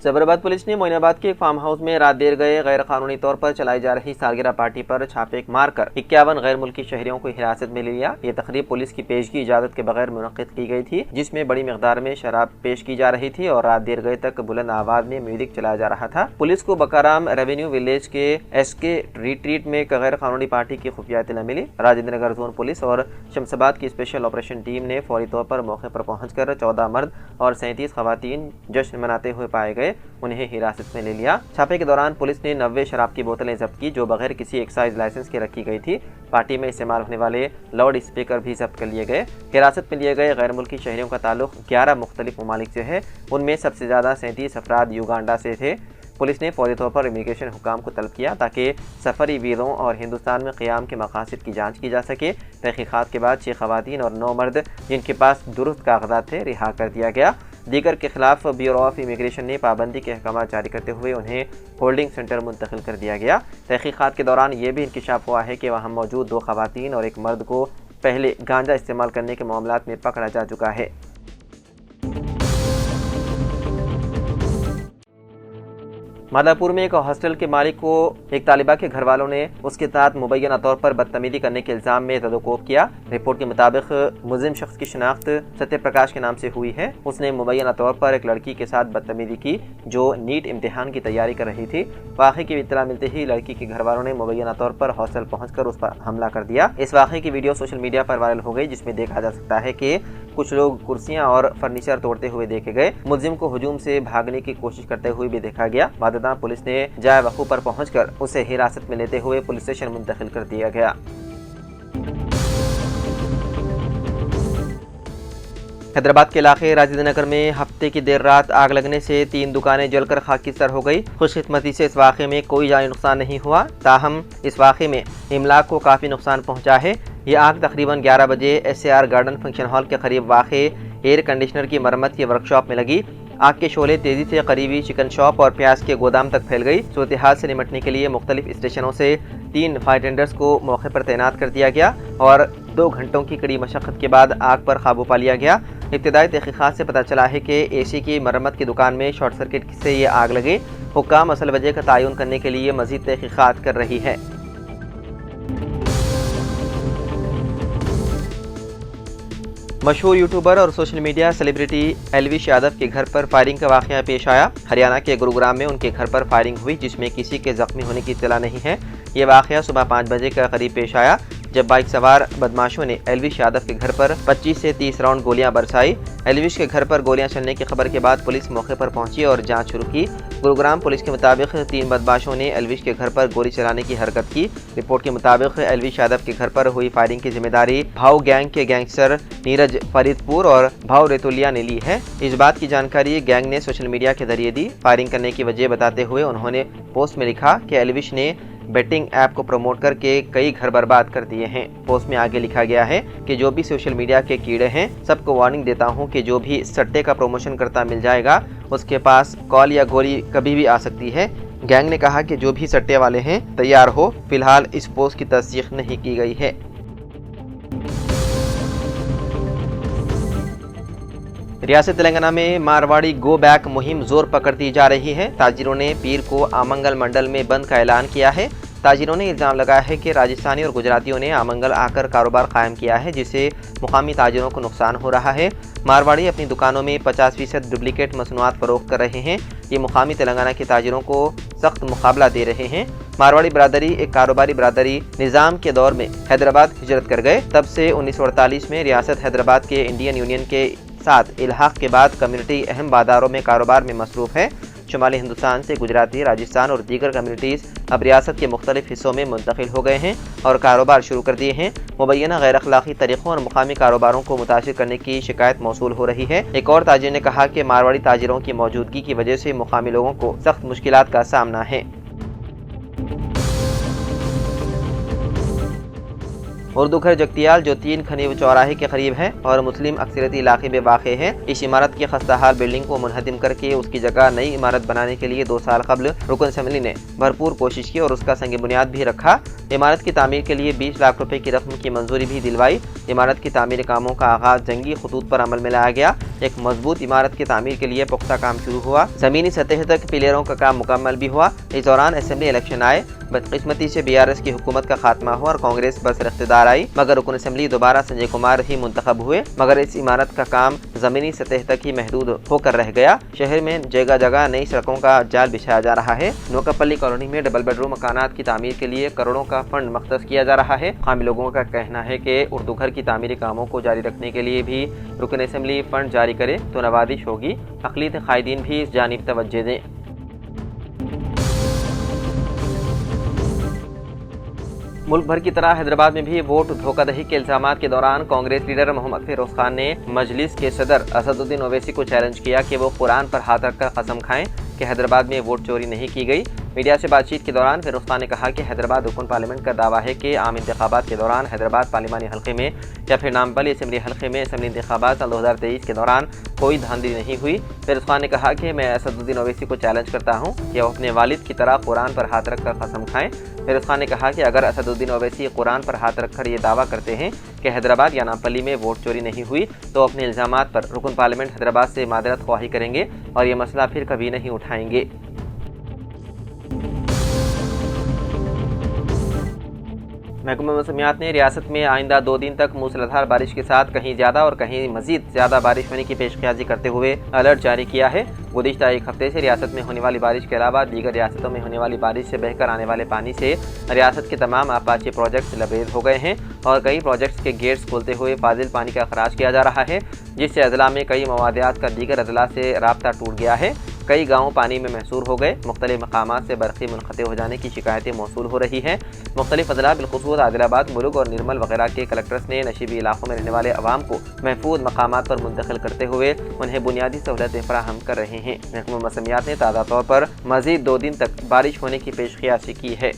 जबराबाद police ने मोइनाबाद के एक फार्म हाउस में रात देर गए गैर कानूनी तौर पर चलाई जा रही सालगिरह पार्टी पर छापे मारकर 51 गैर मुल्की शहरियों को हिरासत में ले लिया। ये तकरीब पुलिस की पेशगी इजाजत के बगैर मुनक्किद की गई थी, जिसमें बड़ी मिकदार में शराब पेश की जा रही थी और रात देर गए तक बुलंद आवाज में म्यूजिक चलाया जा रहा था। पुलिस को बकाराम रेवेन्यू विलेज के SK रिट्रीट में एक गैर कानूनी पार्टी की खुफिया इत्तला मिली। राजेंद्र नगर जोन पुलिस और शमशाबाद की स्पेशल ऑपरेशन टीम ने फौरी तौर पर मौके पर पहुंचकर 14 मर्द और 37 खवातीन जश्न मनाते हुए पाए गए, उन्हें हिरासत में ले लिया। छापे के दौरान पुलिस ने 90 शराब की बोतलें जब्त की, जो बगैर किसी एक्साइज लाइसेंस के रखी गई थी। पार्टी में इस्तेमाल होने वाले लाउड स्पीकर भी जब्त कर लिए गए। हिरासत में लिए गए गैर मुल्की शहरियों का ताल्लुक 11 मुख्तलिफ ममालिक से है, उनमें सबसे ज़्यादा 37 अफराद युगांडा से थे। पुलिस ने फौरी तौर पर इमिग्रेशन हुकाम को तलब किया ताकि सफरी वीज़ों और हिंदुस्तान में क़याम के मकासद की जाँच की जा सके। तहक़ीक़ात के बाद 6 खवातीन और 9 मर्द जिनके पास दुरुस्त कागजात थे रिहा कर दिया गया। दीगर के खिलाफ ब्यूरो ऑफ इमिग्रेशन ने पाबंदी के अहकाम जारी करते हुए उन्हें होल्डिंग सेंटर मुंतकिल कर दिया गया। तहक़ीक़ात के दौरान ये भी इंकिशाफ हुआ है कि वहाँ मौजूद 2 खवातीन और 1 मर्द को पहले गांजा इस्तेमाल करने के मामलात में पकड़ा जा चुका है। मादापुर में एक हॉस्टल के मालिक को एक तालिबा के घर वालों ने उसके साथ मुबैना तौर पर बदतमीजी करने के इल्ज़ाम में तदकोफ किया। रिपोर्ट के मुताबिक मुलजिम शख्स की शिनाख्त सत्य प्रकाश के नाम से हुई है। उसने मुबैना तौर पर एक लड़की के साथ बदतमीजी की जो नीट इम्तिहान की तैयारी कर रही थी। वाक़े की इत्तला मिलते ही लड़की के घर वालों ने मुबैना तौर पर हॉस्टल पहुँचकर उस पर हमला कर दिया। इस वाक़े की वीडियो सोशल मीडिया पर वायरल हो गई, जिसमें देखा जा सकता है कि कुछ लोग कुर्सियां और फर्नीचर तोड़ते हुए देखे गए। मुलजिम को हुजूम से भागने की कोशिश करते हुए भी देखा गया। बाददां पुलिस ने जाए वक़ूफ़ पर पहुंचकर उसे हिरासत में लेते हुए पुलिस स्टेशन मुंतकिल कर दिया गया। हैदराबाद के इलाके राजेंद्र नगर में हफ्ते की देर रात आग लगने से 3 दुकानें जलकर खाकिस्तार हो गई। खुशकिस्मती से इस वाक़े में कोई जानी नुकसान नहीं हुआ, ताहम इस वाक़े में इमलाक को काफ़ी नुकसान पहुंचा है। ये आग तकरीबन 11 बजे SAR गार्डन फंक्शन हॉल के करीब वाक़े एयर कंडीशनर की मरम्मत की वर्कशॉप में लगी। आग के शोले तेजी से करीबी चिकन शॉप और प्याज के गोदाम तक फैल गई। सूरत हाल से निपटने के लिए मुख्तलिफ स्टेशनों से 3 फायर टेंडर्स को मौके पर तैनात कर दिया गया और 2 घंटों की कड़ी मशक्क़त के बाद आग पर काबू पा लिया गया। इब्तिदाई तहक़ीक़ात से पता चला है कि AC की मरम्मत की दुकान में शॉर्ट सर्किट से ये आग लगी। हुक्काम असल वजह का तयन करने के लिए मज़ीद तहक़ीक़ात कर रही है। मशहूर यूट्यूबर और social media celebrity Elvish Yadav के घर पर फायरिंग का वाक़या पेश आया। हरियाणा के गुरुग्राम में उनके घर पर फायरिंग हुई, जिसमें किसी के जख्मी होने की इत्तला नहीं है। ये वाक़या सुबह 5 बजे के करीब पेश आया, जब बाइक सवार बदमाशों ने एल्विश यादव के घर पर 25 से 30 राउंड गोलियां बरसाई। एल्विश के घर पर गोलियां चलने की खबर के बाद पुलिस मौके पर पहुंची और जांच शुरू की। गुरुग्राम पुलिस के मुताबिक 3 बदमाशों ने एल्विश के घर पर गोली चलाने की हरकत की। रिपोर्ट के मुताबिक एल्विश यादव के घर पर हुई फायरिंग की जिम्मेदारी भाव गैंग के गैंगस्टर नीरज फरीदपुर और भाव रेतुलिया ने ली है। इस बात की जानकारी गैंग ने सोशल मीडिया के जरिए दी। फायरिंग करने की वजह बताते हुए उन्होंने पोस्ट में लिखा कि एल्विश ने बेटिंग ऐप को प्रमोट करके कई घर बर्बाद कर दिए हैं। पोस्ट में आगे लिखा गया है कि जो भी सोशल मीडिया के कीड़े हैं, सबको वार्निंग देता हूं कि जो भी सट्टे का प्रमोशन करता मिल जाएगा, उसके पास कॉल या गोली कभी भी आ सकती है। गैंग ने कहा कि जो भी सट्टे वाले हैं तैयार हो। फिलहाल इस पोस्ट की तस्दीक नहीं की गई है। रियासत तेलंगाना में मारवाड़ी गो बैक मुहिम जोर पकड़ती जा रही है। ताजिरों ने पीर को आमंगल मंडल में बंद का ऐलान किया है। ताजिरों ने इल्ज़ाम लगाया है कि राजस्थानी और गुजरातियों ने आमंगल आकर कारोबार कायम किया है, जिससे मुकामी ताजिरों को नुकसान हो रहा है। मारवाड़ी अपनी दुकानों में 50% डुप्लीकेट मसनूआत फरोख्त कर रहे हैं। ये मुकामी तेलंगाना के ताजिरों को सख्त मुकाबला दे रहे हैं। मारवाड़ी बरादरी एक कारोबारी बरादरी निज़ाम के दौर में हैदराबाद हिजरत कर गए। तब से 1948 में रियासत हैदराबाद के इंडियन यूनियन के साथ इल्हाक के बाद कम्युनिटी अहम बाजारों में कारोबार में मसरूफ़ है। शुमाली हिंदुस्तान से गुजराती, राजस्थान और दीगर कम्युनिटीज़ अब रियासत के मुख्तलिफ हिस्सों में मुंतकिल हो गए हैं और कारोबार शुरू कर दिए हैं। मुबैना गैर अखलाकी तरीक़ों और मुकामी कारोबारों को मुतासिर करने की शिकायत मौसूल हो रही है। एक और ताजिर ने कहा कि मारवाड़ी ताजिरों की मौजूदगी की वजह से मुकामी लोगों को सख्त मुश्किलात का सामना है। उर्दू घर जगतियाल जो 3 खनीव चौराहे के करीब है और मुस्लिम अक्सरियती इलाके में वाक़ है, इस इमारत की खस्ताहाल बिल्डिंग को मुनहदिम करके उसकी जगह नई इमारत बनाने के लिए 2 साल कबल रुकन असम्बली ने भरपूर कोशिश की और उसका संग बुनियाद भी रखा। इमारत की तामीर के लिए 20 लाख रुपए की रकम की मंजूरी भी दिलवाई। इमारत की तामीर कामों का आगाज जंगी खतूत पर अमल में लाया गया। एक मजबूत इमारत की तामीर के लिए पुख्ता काम शुरू हुआ। ज़मीनी सतह तक पिलरों का काम मुकम्मल भी हुआ। इस दौरान असेंबली इलेक्शन आए। बदकिस्मती से BRS की हुकूमत का खात्मा हुआ और कांग्रेस बरसर इख्तिदार आई, मगर रुकन असम्बली दोबारा संजय कुमार ही मुंतखब हुए। मगर इस इमारत का काम ज़मीनी सतह तक ही महदूद होकर रह गया। शहर में जगह जगह नई सड़कों का जाल बिछाया जा रहा है। नोकापल्ली कॉलोनी में डबल बेडरूम मकानात की तामीर के लिए करोड़ों का फंड मख्तस किया जा रहा है। हामी लोगों का कहना है कि उर्दू घर की तामीरी कामों को जारी रखने के लिए भी रुकन असम्बली फंड जारी करे तो नवाजिश होगी। अक़लियत क़ायदीन भी इस जानिब तवज्जो दें। मुल्क भर की तरह हैदराबाद में भी वोट धोखाधड़ी के इल्जामात के दौरान कांग्रेस लीडर मोहम्मद फिरोज खान ने मजलिस के सदर असदुद्दीन ओवैसी को चैलेंज किया कि वो कुरान पर हाथ रखकर कसम खाएं कि हैदराबाद में वोट चोरी नहीं की गई। मीडिया से बातचीत के दौरान फिरोज खान ने कहा कि हैदराबाद रुकन पार्लियामेंट का दावा है कि आम इंतखाबात के दौरान हैदराबाद पार्लिमानी हल्के में या फिर नामपल्ली असम्बली हल्के में असम्बली इंतखाबात साल 2023 के दौरान कोई धांधली नहीं हुई। फिरोज खान ने कहा कि मैं असदुद्दीन ओवैसी को चैलेंज करता हूं कि वो अपने वालिद की तरह कुरान पर हाथ रखकर कसम खाएं। फिरोज खान ने कहा कि अगर असदुद्दीन ओवैसी कुरान पर हाथ रखकर ये दावा करते हैं कि हैदराबाद या नामपल्ली में वोट चोरी नहीं हुई तो अपने इल्जामात पर रुकन पार्लियामेंट हैदराबाद से मादरत ख्वाही करेंगे और ये मसला फिर कभी नहीं उठाएंगे। महकमा मौसमियात ने रियासत में आइंदा 2 दिन तक मूसलाधार बारिश के साथ कहीं ज़्यादा और कहीं मजीद ज़्यादा बारिश होने की पेशकयाजी करते हुए अलर्ट जारी किया है। गुज़िश्ता एक हफ्ते से रियासत में होने वाली बारिश के अलावा दीगर रियासतों में होने वाली बारिश से बहकर आने वाले पानी से रियासत के तमाम आपाची प्रोजेक्ट्स लबरेज हो गए हैं और कई प्रोजेक्ट्स के गेट्स खोलते हुए फाजिल पानी का अखराज किया जा रहा है, जिससे अजला में कई मवादियात का दीगर अजला से राब्ता टूट गया है। कई गाँव पानी में महसूर हो गए। मुख्तलिफ मकामात से बरक़ी मुनक़ते हो जाने की शिकायतें मौसूल हो रही हैं। मुख्तलिफ अजला बिलख़ुसूस आदिलाबाद, मुलुग और निर्मल वगैरह के कलेक्टर्स ने नशीबी इलाकों में रहने वाले अवाम को महफूज मकामात पर मुंतकिल करते हुए उन्हें बुनियादी सहूलतें फराहम कर रहे हैं। महकमा मौसमियात ने ताज़ा तौर पर मज़ीद 2 दिन तक बारिश होने की पेशकयाशी की है।